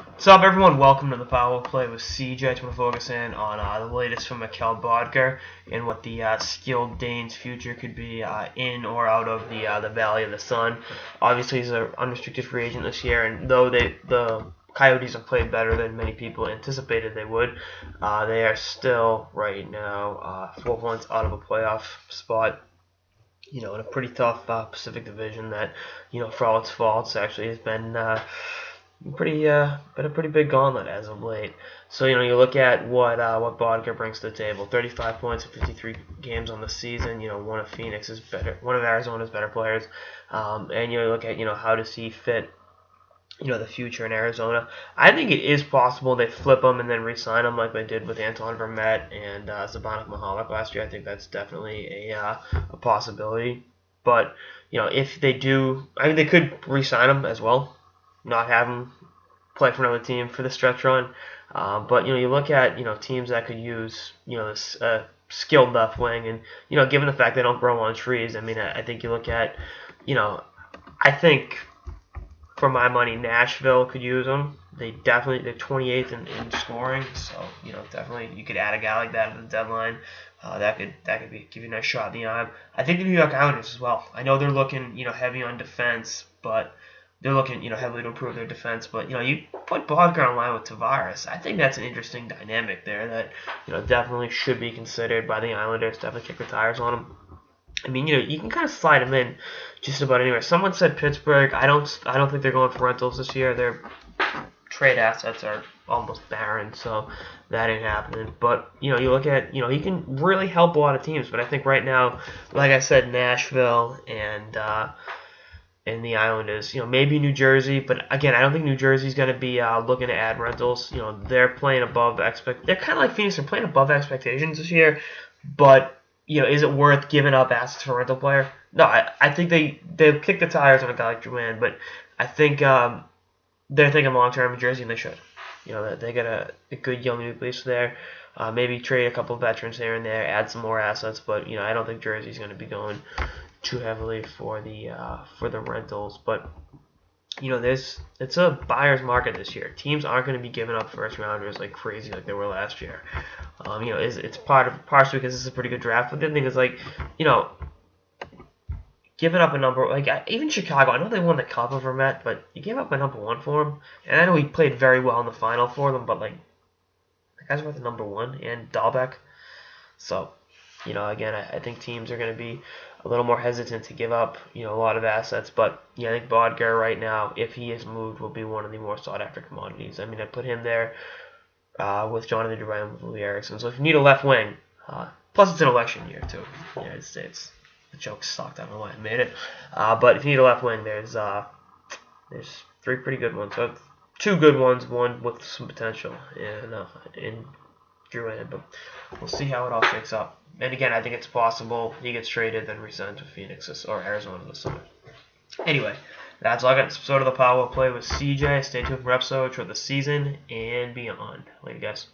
What's up, everyone? Welcome to the Power Play with CJ. I just want to focus in on the latest from Boedker and what the skilled Danes' future could be in or out of the Valley of the Sun. Obviously, he's an unrestricted free agent this year, and though the Coyotes have played better than many people anticipated they would, they are still right now 4 points out of a playoff spot. In a pretty tough Pacific Division that, for all its faults, actually has been been a pretty big gauntlet as of late. So you look at what Boedker brings to the table: 35 points in 53 games on the season. One of Arizona's better players, and you look at how does he fit the future in Arizona. I think it is possible they flip him and then re-sign him like they did with Anton Vermette and Sabanak Michalek last year. I think that's definitely a possibility. But if they do, I mean, they could re-sign him as well, not have him play for another team for the stretch run. But you look at teams that could use this skilled left wing, and given the fact they don't grow on trees, I mean I think you look at I think for my money Nashville could use them. They're 28th in scoring, so definitely you could add a guy like that at the deadline. That could give you a nice shot in the arm. I think the New York Islanders as well. I know they're looking heavy on defense, but they're looking heavily to improve their defense. But you put Boedker on line with Tavares. I think that's an interesting dynamic there that definitely should be considered by the Islanders. Definitely kick the tires on them. I mean, you can kind of slide them in just about anywhere. Someone said Pittsburgh. I don't think they're going for rentals this year. Their trade assets are almost barren, so that ain't happening. But you look at he can really help a lot of teams. But I think right now, like I said, Nashville and the Islanders, maybe New Jersey. But again, I don't think New Jersey's going to be looking to add rentals. They're playing above They're kind of like Phoenix. They're playing above expectations this year, but is it worth giving up assets for a rental player? No, I think they'll kick the tires on a guy like Drouin, but I think they're thinking long term in Jersey, and they should. They got a good young nucleus there. Maybe trade a couple of veterans here and there, add some more assets, but I don't think Jersey's going to be going too heavily for the rentals. But it's a buyer's market this year. Teams aren't going to be giving up first rounders like crazy like they were last year. It's partially because this is a pretty good draft, but the thing is giving up a number like even Chicago. I know they won the Cup over Met, but you gave up a number one for him, and I know he played very well in the final for them, but the guy's worth the number one and Dahlbeck. So again, I think teams are going to be a little more hesitant to give up, a lot of assets. But I think Boedker right now, if he is moved, will be one of the more sought after commodities. I mean, I put him there with Jonathan Drouin and Louis Erickson. So if you need a left wing, plus it's an election year too in the United States. The joke sucked. I don't know why I made it. But if you need a left wing, there's three pretty good ones. So two good ones, one with some potential, and in Drouin. But we'll see how it all shakes up. And again, I think it's possible he gets traded, then re-signed to Phoenix or Arizona this summer. Anyway, that's all I got this episode of the Power Play with CJ. Stay tuned for episodes for the season and beyond. Later, guys.